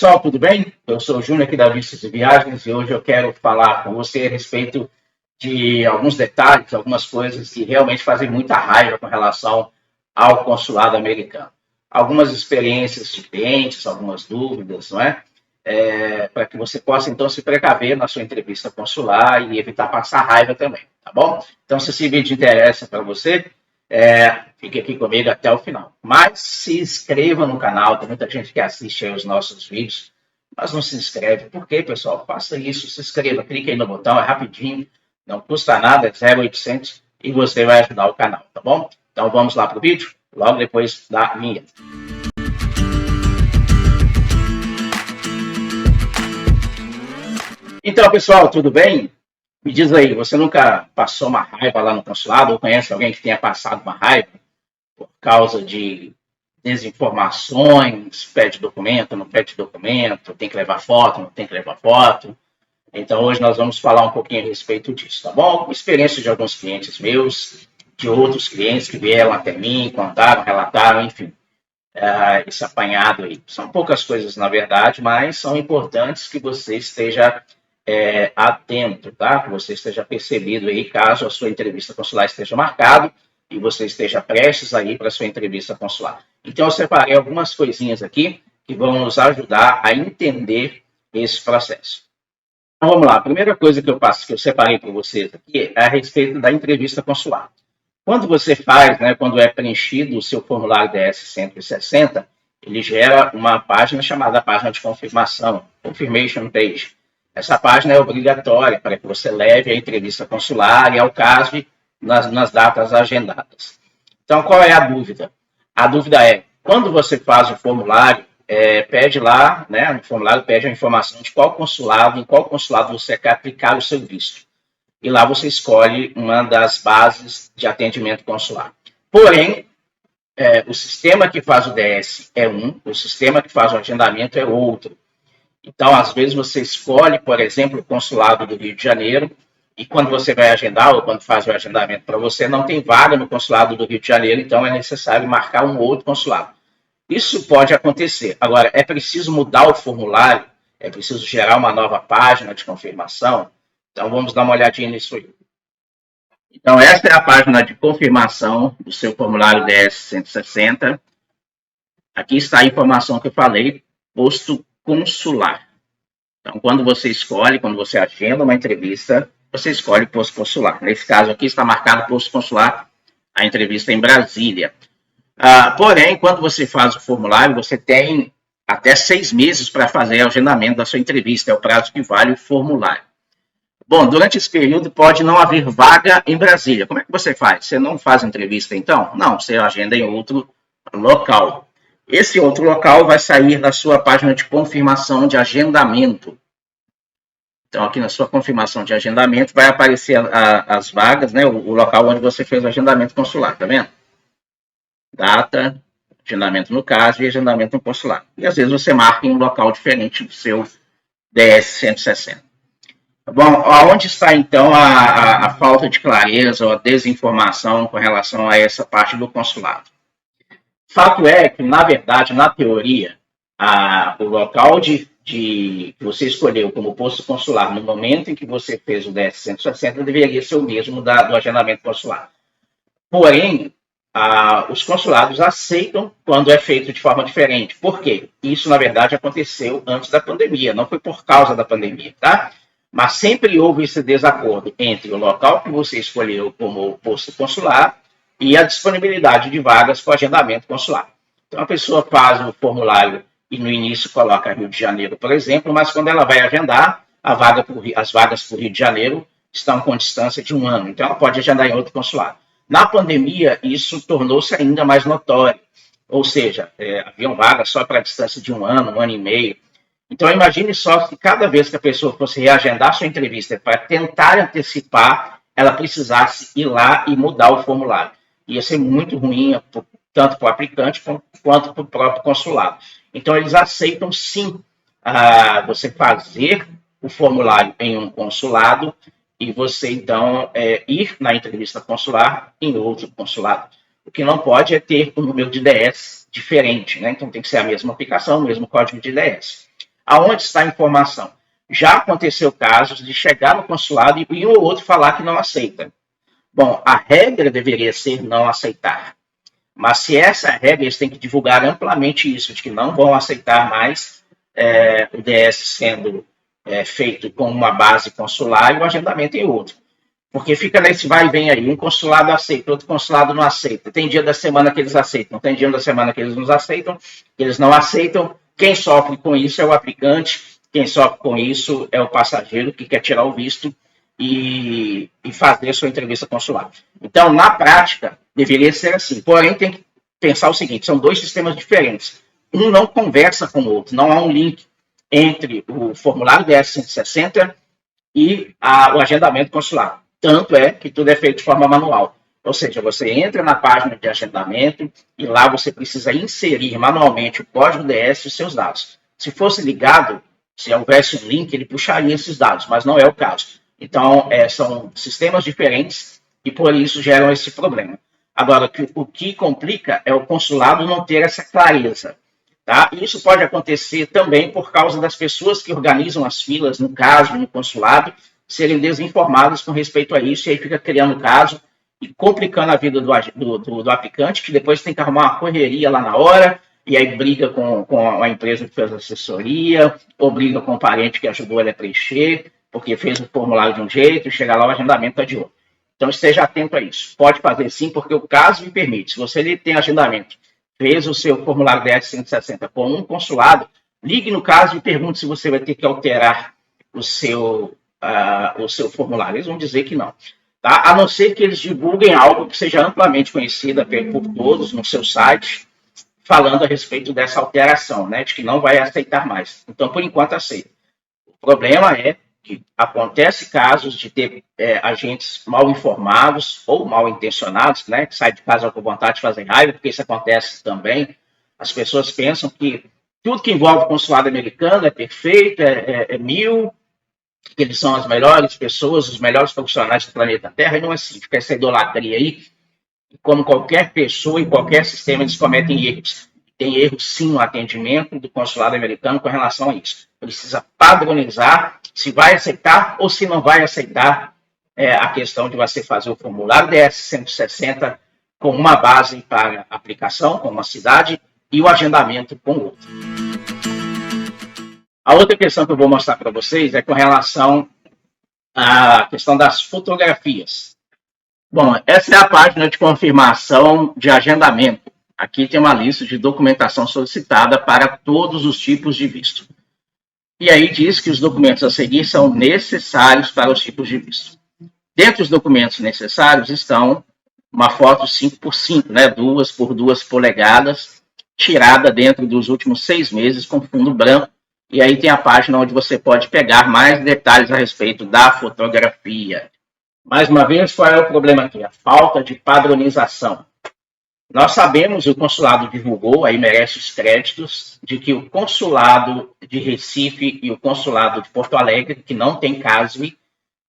Pessoal, tudo bem? Eu sou o Júnior aqui da Vistos e Viagens e hoje eu quero falar com você a respeito de alguns detalhes, algumas coisas que realmente fazem muita raiva com relação ao consulado americano. Algumas experiências de clientes, algumas dúvidas, não é? Para que você possa então se precaver na sua entrevista consular e evitar passar raiva também, tá bom? Então, se esse vídeo interessa para você, fique aqui comigo até o final. Mas se inscreva no canal, tem muita gente que assiste aí os nossos vídeos, mas não se inscreve. Por quê, pessoal? Faça isso, se inscreva, clique aí no botão, é rapidinho, não custa nada, é 0,800 e você vai ajudar o canal, tá bom? Então vamos lá para o vídeo, logo depois da minha. Então, pessoal, tudo bem? Me diz aí, você nunca passou uma raiva lá no consulado ou conhece alguém que tenha passado uma raiva por causa de desinformações, pede documento, não pede documento, tem que levar foto, não tem que levar foto? Então, hoje nós vamos falar um pouquinho a respeito disso, tá bom? Experiência de alguns clientes meus, de outros clientes que vieram até mim, contaram, relataram, enfim, esse apanhado aí. São poucas coisas, na verdade, mas são importantes que você esteja atento, tá? Que você esteja percebido aí, caso a sua entrevista consular esteja marcada e você esteja prestes a ir para a sua entrevista consular. Então, eu separei algumas coisinhas aqui que vão nos ajudar a entender esse processo. Então, vamos lá. A primeira coisa que eu separei para vocês aqui é a respeito da entrevista consular. Quando você faz, né, quando é preenchido o seu formulário DS-160, ele gera uma página chamada página de confirmação, Confirmation Page. Essa página é obrigatória para que você leve a entrevista consular e ao caso nas datas agendadas. Então, qual é a dúvida? A dúvida é, quando você faz o formulário, pede lá, né, no formulário pede a informação de qual consulado, em qual consulado você quer aplicar o seu visto. E lá você escolhe uma das bases de atendimento consular. Porém, o sistema que faz o DS é um, o sistema que faz o agendamento é outro. Então, às vezes, você escolhe, por exemplo, o consulado do Rio de Janeiro, e quando você vai agendar, ou quando faz o agendamento para você, não tem vaga no consulado do Rio de Janeiro, então é necessário marcar um outro consulado. Isso pode acontecer. Agora, é preciso mudar o formulário, é preciso gerar uma nova página de confirmação. Então, vamos dar uma olhadinha nisso aí. Então, essa é a página de confirmação do seu formulário DS-160. Aqui está a informação que eu falei, posto consular. Então, quando você agenda uma entrevista, você escolhe o posto consular. Nesse caso aqui está marcado posto consular, a entrevista em Brasília. Porém, quando você faz o formulário, você tem até 6 meses para fazer o agendamento da sua entrevista. É o prazo que vale o formulário. Bom, durante esse período pode não haver vaga em Brasília. Como é que você faz? Você não faz entrevista então? Não, você agenda em outro local. Esse outro local vai sair da sua página de confirmação de agendamento. Então, aqui na sua confirmação de agendamento vai aparecer as vagas, né? O local onde você fez o agendamento consular, tá vendo? Data, agendamento no caso e agendamento no consular. E às vezes você marca em um local diferente do seu DS-160. Bom, onde está então a falta de clareza ou a desinformação com relação a essa parte do consulado? Fato é que, na verdade, na teoria, o local que você escolheu como posto consular no momento em que você fez o DS-160 deveria ser o mesmo do agendamento consular. Porém, os consulados aceitam quando é feito de forma diferente. Por quê? Isso, na verdade, aconteceu antes da pandemia, não foi por causa da pandemia, tá? Mas sempre houve esse desacordo entre o local que você escolheu como posto consular e a disponibilidade de vagas para agendamento consular. Então, a pessoa faz o formulário e no início coloca Rio de Janeiro, por exemplo, mas quando ela vai agendar, as vagas para o Rio de Janeiro estão com distância de 1 ano, então ela pode agendar em outro consulado. Na pandemia, isso tornou-se ainda mais notório, ou seja, haviam vagas só para a distância de 1 ano e meio. Então, imagine só que cada vez que a pessoa fosse reagendar sua entrevista para tentar antecipar, ela precisasse ir lá e mudar o formulário. Ia ser muito ruim, tanto para o aplicante quanto para o próprio consulado. Então, eles aceitam sim você fazer o formulário em um consulado e você, então, ir na entrevista consular em outro consulado. O que não pode é ter um número de DS diferente, né? Então, tem que ser a mesma aplicação, o mesmo código de DS. Aonde está a informação? Já aconteceu casos de chegar no consulado e um ou outro falar que não aceita. Bom, a regra deveria ser não aceitar. Mas se essa é a regra, eles têm que divulgar amplamente isso, de que não vão aceitar mais o DS sendo feito com uma base consular e o agendamento em outro. Porque fica nesse vai e vem aí. Um consulado aceita, outro consulado não aceita. Tem dia da semana que eles aceitam, tem dia da semana que eles não aceitam, que eles não aceitam. Quem sofre com isso é o aplicante, quem sofre com isso é o passageiro que quer tirar o visto e fazer sua entrevista consular. Então, na prática, deveria ser assim. Porém, tem que pensar o seguinte, são dois sistemas diferentes. Um não conversa com o outro, não há um link entre o formulário DS-160 e o agendamento consular. Tanto é que tudo é feito de forma manual. Ou seja, você entra na página de agendamento e lá você precisa inserir manualmente o código DS e os seus dados. Se fosse ligado, se houvesse um link, ele puxaria esses dados, mas não é o caso. Então, são sistemas diferentes e por isso geram esse problema. Agora, o que complica é o consulado não ter essa clareza. Tá? E isso pode acontecer também por causa das pessoas que organizam as filas, no caso, no consulado, serem desinformadas com respeito a isso, e aí fica criando caso e complicando a vida do aplicante, que depois tem que arrumar uma correria lá na hora, e aí briga com a empresa que fez a assessoria, ou briga com o parente que ajudou ele a preencher, porque fez o formulário de um jeito, e chega lá o agendamento está de outro. Então esteja atento a isso. Pode fazer sim, porque o caso me permite. Se você tem agendamento, fez o seu formulário DS-160 com um consulado, ligue no caso e pergunte se você vai ter que alterar o seu formulário. Eles vão dizer que não. Tá? A não ser que eles divulguem algo que seja amplamente conhecido por todos no seu site, falando a respeito dessa alteração, né, de que não vai aceitar mais. Então, por enquanto, aceita. O problema é que acontece casos de ter agentes mal informados ou mal intencionados, né, que saem de casa com vontade de fazer raiva, porque isso acontece também. As pessoas pensam que tudo que envolve o consulado americano é perfeito, é mil, que eles são as melhores pessoas, os melhores profissionais do planeta Terra, e não é assim, fica essa idolatria aí. Como qualquer pessoa em qualquer sistema, eles cometem erros. Tem erros, sim, no atendimento do consulado americano com relação a isso. Precisa padronizar se vai aceitar ou se não vai aceitar a questão de você fazer o formulário DS-160 com uma base para aplicação, com uma cidade, e o agendamento com outra. A outra questão que eu vou mostrar para vocês é com relação à questão das fotografias. Bom, essa é a página de confirmação de agendamento. Aqui tem uma lista de documentação solicitada para todos os tipos de visto. E aí diz que os documentos a seguir são necessários para os tipos de visto. Dentre os documentos necessários estão uma foto 5x5, né, 2 por 2 polegadas, tirada dentro dos últimos 6 meses com fundo branco. E aí tem a página onde você pode pegar mais detalhes a respeito da fotografia. Mais uma vez, qual é o problema aqui? A falta de padronização. Nós sabemos, o consulado divulgou, aí merece os créditos, de que o consulado de Recife e o consulado de Porto Alegre, que não tem CASV,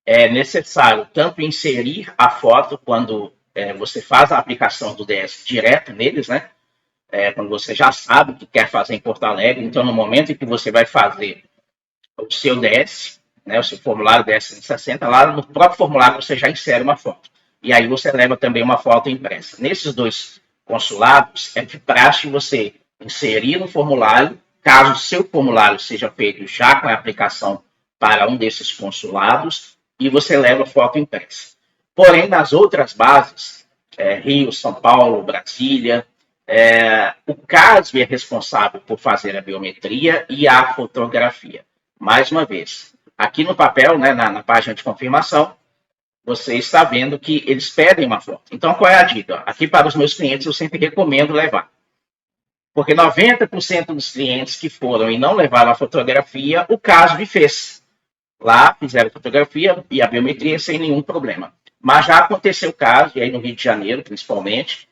é necessário tanto inserir a foto quando você faz a aplicação do DS direto neles, né? Quando você já sabe o que quer fazer em Porto Alegre, então no momento em que você vai fazer o seu DS, né, o seu formulário DS-160, lá no próprio formulário você já insere uma foto. E aí você leva também uma foto impressa. Nesses dois consulados, é de praxe você inserir no formulário, caso o seu formulário seja feito já com a aplicação para um desses consulados, e você leva foto impressa. Porém, nas outras bases, Rio, São Paulo, Brasília, o CASV é responsável por fazer a biometria e a fotografia. Mais uma vez, aqui no papel, né, na página de confirmação, você está vendo que eles pedem uma foto. Então, qual é a dica? Aqui para os meus clientes, eu sempre recomendo levar. Porque 90% dos clientes que foram e não levaram a fotografia, o CASV fez. Lá, fizeram a fotografia e a biometria sem nenhum problema. Mas já aconteceu o caso, e aí no Rio de Janeiro, principalmente,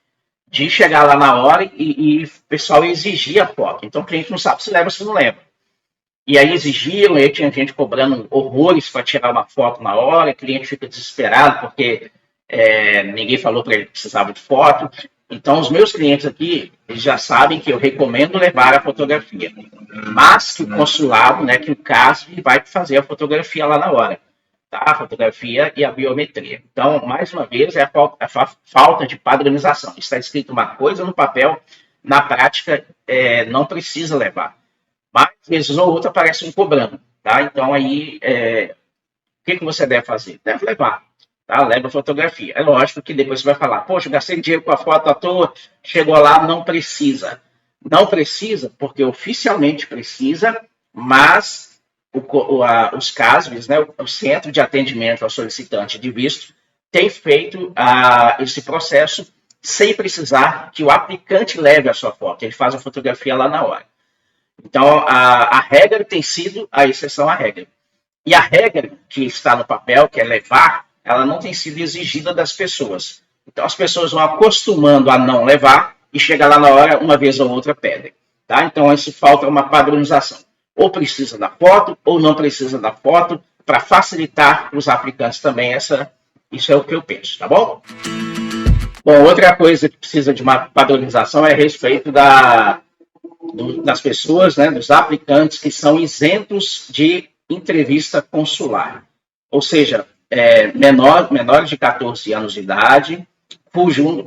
de chegar lá na hora e o pessoal exigir a foto. Então, o cliente não sabe se leva ou se não leva. E aí exigiram, e aí tinha gente cobrando horrores para tirar uma foto na hora, o cliente fica desesperado porque ninguém falou para ele que precisava de foto. Então, os meus clientes aqui, eles já sabem que eu recomendo levar a fotografia, mas que o consulado, né, que o CASV vai fazer a fotografia lá na hora, tá? A fotografia e a biometria. Então, mais uma vez, é a falta de padronização. Está escrito uma coisa no papel, na prática, não precisa levar. Mas, às vezes ou outra, aparece um cobrando, tá? Então, aí, o que você deve fazer? Deve levar. Tá? Leva a fotografia. É lógico que depois você vai falar, poxa, eu gastei dinheiro com a foto à toa, chegou lá, não precisa. Não precisa, porque oficialmente precisa, mas os CASVs, né, o Centro de Atendimento ao Solicitante de Visto, tem feito esse processo sem precisar que o aplicante leve a sua foto. Ele faz a fotografia lá na hora. Então, a regra tem sido a exceção à regra. E a regra que está no papel, que é levar, ela não tem sido exigida das pessoas. Então, as pessoas vão acostumando a não levar e chega lá na hora, uma vez ou outra, pedem. Tá? Então, isso falta uma padronização. Ou precisa da foto, ou não precisa da foto, para facilitar para os aplicantes também. Isso é o que eu penso, tá bom? Bom, outra coisa que precisa de uma padronização é a respeito das pessoas, né, dos aplicantes que são isentos de entrevista consular. Ou seja, menores de 14 anos de idade, cujo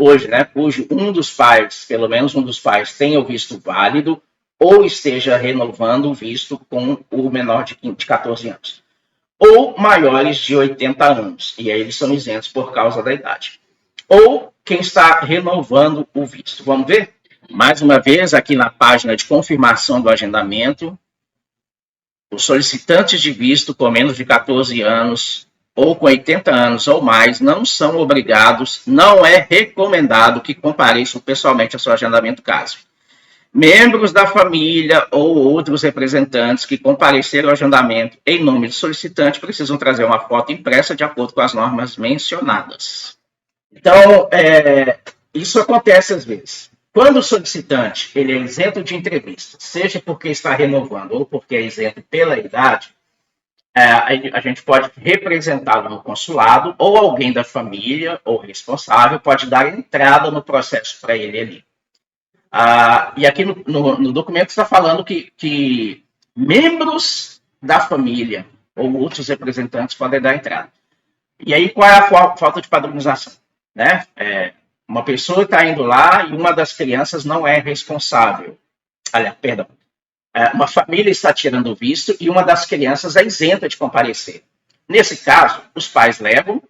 um dos pais, pelo menos um dos pais, tenha o visto válido ou esteja renovando o visto com o menor de 14 anos. Ou maiores de 80 anos, e aí eles são isentos por causa da idade. Ou quem está renovando o visto. Vamos ver? Mais uma vez, aqui na página de confirmação do agendamento, os solicitantes de visto com menos de 14 anos ou com 80 anos ou mais não são obrigados, não é recomendado que compareçam pessoalmente ao seu agendamento CASV. Membros da família ou outros representantes que compareceram ao agendamento em nome do solicitante precisam trazer uma foto impressa de acordo com as normas mencionadas. Então, isso acontece às vezes. Quando o solicitante ele é isento de entrevista, seja porque está renovando ou porque é isento pela idade, a gente pode representá-lo no consulado ou alguém da família ou responsável pode dar entrada no processo para ele ali. E aqui no documento está falando que membros da família ou outros representantes podem dar entrada. E aí, qual é a falta de padronização? Né? Uma pessoa está indo lá e uma das crianças não é responsável. Uma família está tirando o visto e uma das crianças é isenta de comparecer. Nesse caso, os pais levam,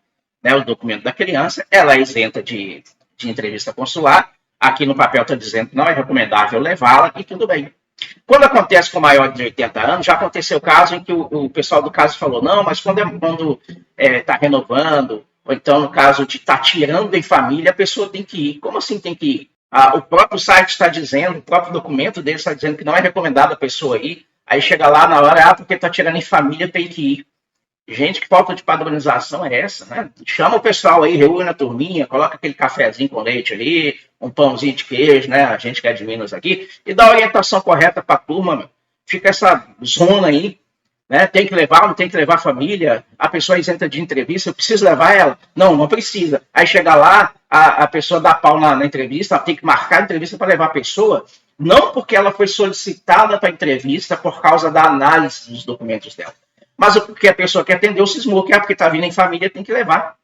né, o documento da criança, ela é isenta de entrevista consular. Aqui no papel está dizendo que não é recomendável levá-la e tudo bem. Quando acontece com maior de 80 anos, já aconteceu o caso em que o pessoal do caso falou, não, mas quando está renovando, ou então no caso de estar tirando em família, a pessoa tem que ir. Como assim tem que ir? O próprio site está dizendo, o próprio documento dele está dizendo que não é recomendado a pessoa ir, aí chega lá na hora, porque está tirando em família, tem que ir. Gente, que falta de padronização é essa, né? Chama o pessoal aí, reúne a turminha, coloca aquele cafezinho com leite ali, um pãozinho de queijo, né? A gente que é de Minas aqui, e dá a orientação correta para a turma, meu. Fica essa zona aí, né? Tem que levar, não tem que levar a família, a pessoa é isenta de entrevista, eu preciso levar ela? Não, não precisa. Aí chega lá, a pessoa dá pau na entrevista, ela tem que marcar a entrevista para levar a pessoa, não porque ela foi solicitada para a entrevista por causa da análise dos documentos dela. Mas porque a pessoa que atendeu cismou que porque está vindo em família, tem que levar.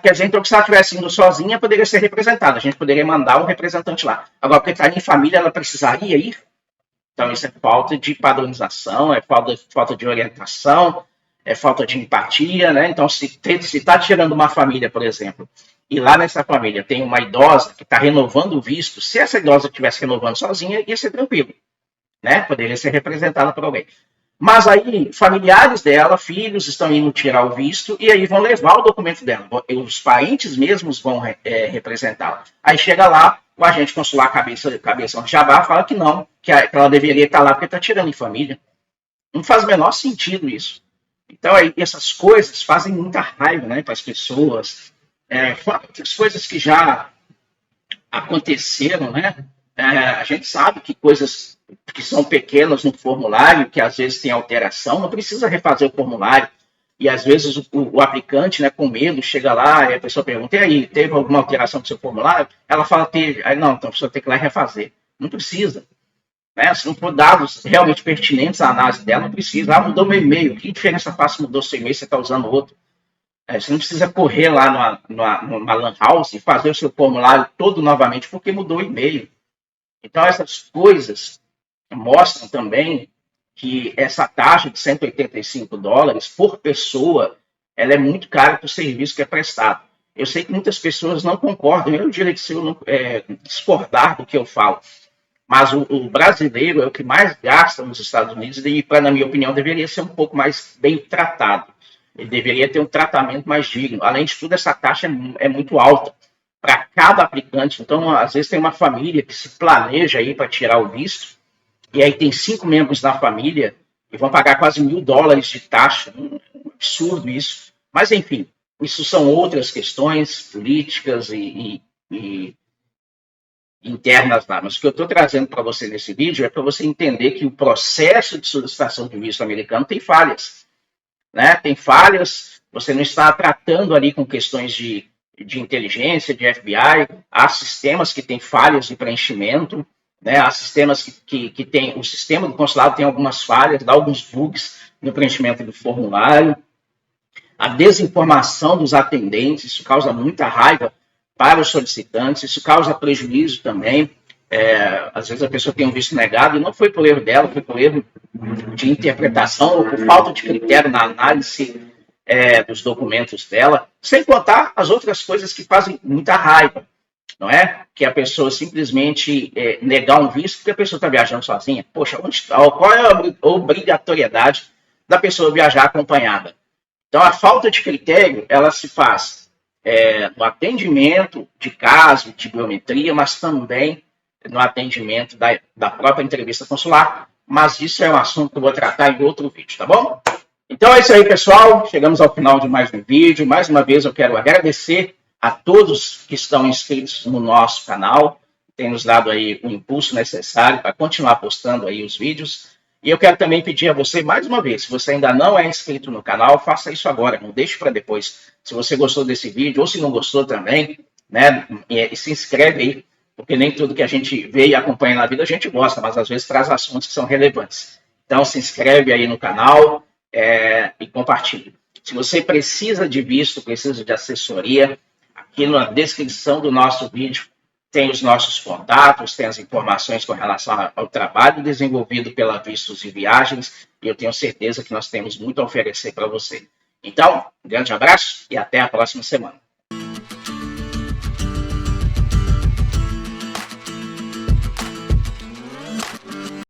Quer dizer, então, que se ela estivesse indo sozinha, poderia ser representada. A gente poderia mandar um representante lá. Agora, porque está em família, ela precisaria ir. Então, isso é falta de padronização, é falta de orientação, é falta de empatia, né? Então, se está tirando uma família, por exemplo, e lá nessa família tem uma idosa que está renovando o visto, se essa idosa estivesse renovando sozinha, ia ser tranquilo, né? Poderia ser representada por alguém. Mas aí, familiares dela, filhos, estão indo tirar o visto e aí vão levar o documento dela. Os parentes mesmos vão representá-la. Aí chega lá, o agente consular, cabeção de jabá, fala que não, que ela deveria estar lá porque está tirando em família. Não faz o menor sentido isso. Então, aí, essas coisas fazem muita raiva, né, para as pessoas. As coisas que já aconteceram, né? A gente sabe que coisas que são pequenas no formulário, que às vezes tem alteração, não precisa refazer o formulário. e às vezes o aplicante, né, com medo, chega lá e a pessoa pergunta, e aí, teve alguma alteração do seu formulário? Ela fala, teve. Aí, não, então a pessoa tem que ir lá e refazer. Não precisa. Né? Se não for dados realmente pertinentes à análise dela, não precisa. Ah, mudou meu e-mail. Que diferença faz se mudou seu e-mail, você está usando outro? Você não precisa correr lá numa lan house e fazer o seu formulário todo novamente, porque mudou o e-mail. Então, essas coisas mostram também que essa taxa de $185 por pessoa, ela é muito cara para o serviço que é prestado. Eu sei que muitas pessoas não concordam, eu diria que se eu discordar do que eu falo, mas o brasileiro é o que mais gasta nos Estados Unidos e, na minha opinião, deveria ser um pouco mais bem tratado. Ele deveria ter um tratamento mais digno. Além de tudo, essa taxa é muito alta para cada aplicante. Então, às vezes, tem uma família que se planeja aí para tirar o visto, e aí tem 5 membros na família e vão pagar quase $1.000 de taxa. Um absurdo isso. Mas, enfim, isso são outras questões políticas e internas lá. Mas o que eu estou trazendo para você nesse vídeo é para você entender que o processo de solicitação de visto americano tem falhas. Né? Tem falhas, você não está tratando ali com questões de inteligência, de FBI, há sistemas que têm falhas de preenchimento, né? Há sistemas que tem, o sistema do consulado tem algumas falhas, dá alguns bugs no preenchimento do formulário, a desinformação dos atendentes, isso causa muita raiva para os solicitantes, isso causa prejuízo também. Às vezes a pessoa tem um visto negado e não foi por erro dela, foi por erro de interpretação ou por falta de critério na análise dos documentos dela, sem contar as outras coisas que fazem muita raiva, não é? Que a pessoa simplesmente negar um visto porque a pessoa está viajando sozinha. Poxa, qual é a obrigatoriedade da pessoa viajar acompanhada? Então, a falta de critério, ela se faz no atendimento de caso, de biometria, mas também no atendimento da própria entrevista consular. Mas isso é um assunto que eu vou tratar em outro vídeo, tá bom? Então é isso aí, pessoal. Chegamos ao final de mais um vídeo. Mais uma vez, eu quero agradecer a todos que estão inscritos no nosso canal. Tem nos dado aí o impulso necessário para continuar postando aí os vídeos. E eu quero também pedir a você, mais uma vez, se você ainda não é inscrito no canal, faça isso agora, não deixe para depois. Se você gostou desse vídeo, ou se não gostou também, né, e se inscreve aí, porque nem tudo que a gente vê e acompanha na vida a gente gosta, mas às vezes traz assuntos que são relevantes. Então se inscreve aí no canal e compartilhe. Se você precisa de visto, precisa de assessoria, aqui na descrição do nosso vídeo tem os nossos contatos, tem as informações com relação ao trabalho desenvolvido pela Vistos e Viagens, e eu tenho certeza que nós temos muito a oferecer para você. Então, um grande abraço e até a próxima semana.